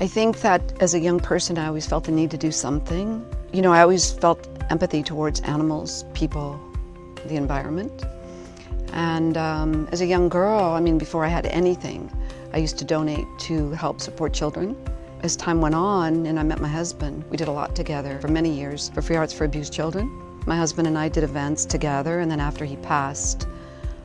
I think that as a young person, I always felt the need to do something. You know, I always felt empathy towards animals, people, the environment. And as a young girl, I mean, before I had anything, I used to donate to help support children. As time went on and I met my husband, we did a lot together for many years for Free Arts for Abused Children. My husband and I did events together, and then after he passed,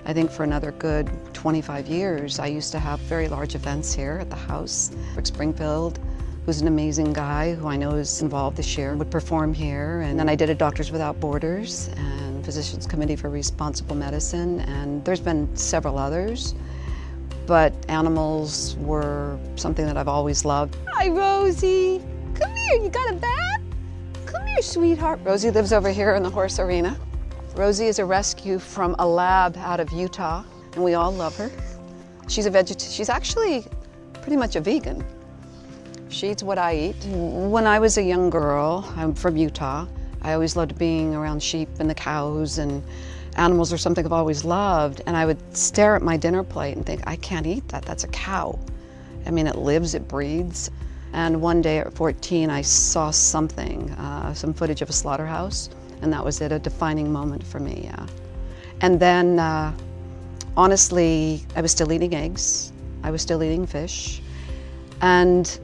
I think for another good 25 years, I used to have very large events here at the house. Rick Springfield, who's an amazing guy who I know is involved this year, would perform here. And then I did a Doctors Without Borders and Physicians Committee for Responsible Medicine, and there's been several others. But animals were something that I've always loved. Hi, Rosie. Come here, you got a bath? Come here, sweetheart. Rosie lives over here in the horse arena. Rosie is a rescue from a lab out of Utah, and we all love her. She's she's actually pretty much a vegan. She eats what I eat. When I was a young girl, I'm from Utah, I always loved being around sheep and the cows, and animals are something I've always loved. And I would stare at my dinner plate and think, I can't eat that, that's a cow. I mean, it lives, it breathes. And one day at 14, I saw something, some footage of a slaughterhouse. And that was it, a defining moment for me, yeah. And then, honestly, I was still eating eggs. I was still eating fish. And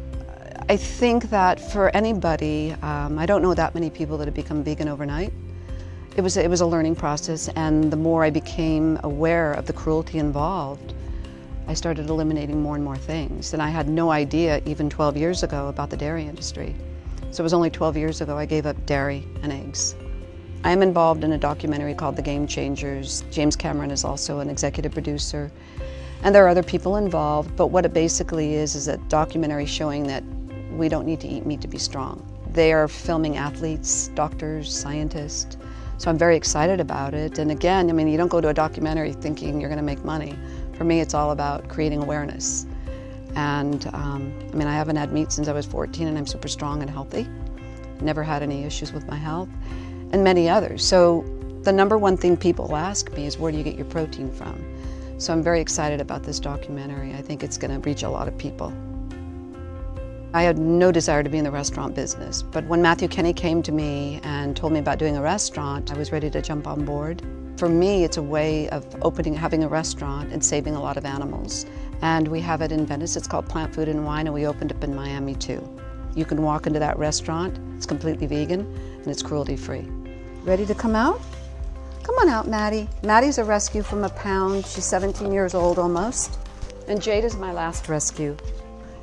I think that for anybody, I don't know that many people that have become vegan overnight. It was a learning process, and the more I became aware of the cruelty involved, I started eliminating more and more things. And I had no idea, even 12 years ago, about the dairy industry. So it was only 12 years ago I gave up dairy and eggs. I am involved in a documentary called The Game Changers. James Cameron is also an executive producer. And there are other people involved, but what it basically is a documentary showing that we don't need to eat meat to be strong. They are filming athletes, doctors, scientists. So I'm very excited about it. And again, I mean, you don't go to a documentary thinking you're gonna make money. For me, it's all about creating awareness. And I mean, I haven't had meat since I was 14, and I'm super strong and healthy. Never had any issues with my health. And many others. So the number one thing people ask me is, where do you get your protein from? So I'm very excited about this documentary. I think it's going to reach a lot of people. I had no desire to be in the restaurant business, but when Matthew Kenny came to me and told me about doing a restaurant, I was ready to jump on board. For me, it's a way of having a restaurant and saving a lot of animals. And we have it in Venice. It's called Plant Food and Wine, and we opened up in Miami too. You can walk into that restaurant. It's completely vegan and it's cruelty-free. Ready to come out? Come on out, Maddie. Maddie's a rescue from a pound. She's 17 years old almost. And Jade is my last rescue.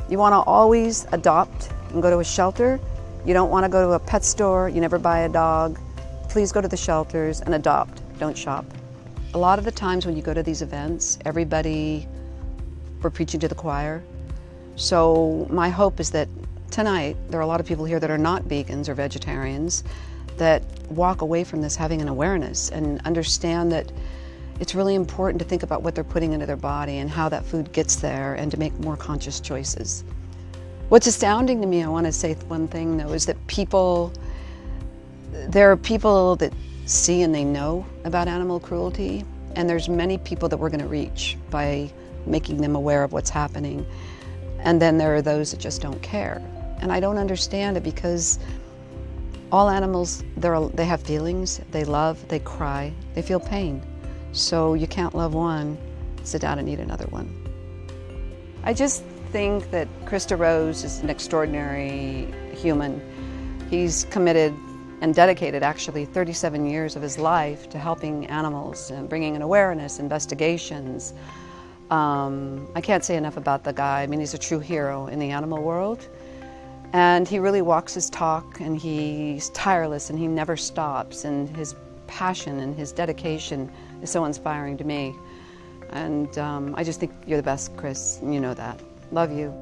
You want to always adopt and go to a shelter. You don't want to go to a pet store. You never buy a dog. Please go to the shelters and adopt. Don't shop. A lot of the times when you go to these events, we're preaching to the choir. So my hope is that tonight, there are a lot of people here that are not vegans or vegetarians that walk away from this having an awareness and understand that it's really important to think about what they're putting into their body and how that food gets there, and to make more conscious choices. What's astounding to me, I want to say one thing though, is that there are people that see and they know about animal cruelty, and there's many people that we're going to reach by making them aware of what's happening. And then there are those that just don't care. And I don't understand it, because all animals, they have feelings, they love, they cry, they feel pain. So you can't love one, sit down and eat another one. I just think that Krista Rose is an extraordinary human. He's committed and dedicated actually 37 years of his life to helping animals and bringing an awareness, investigations. I can't say enough about the guy. I mean, he's a true hero in the animal world. And he really walks his talk, and he's tireless, and he never stops. And his passion and his dedication is so inspiring to me. And I just think you're the best, Chris, and you know that. Love you.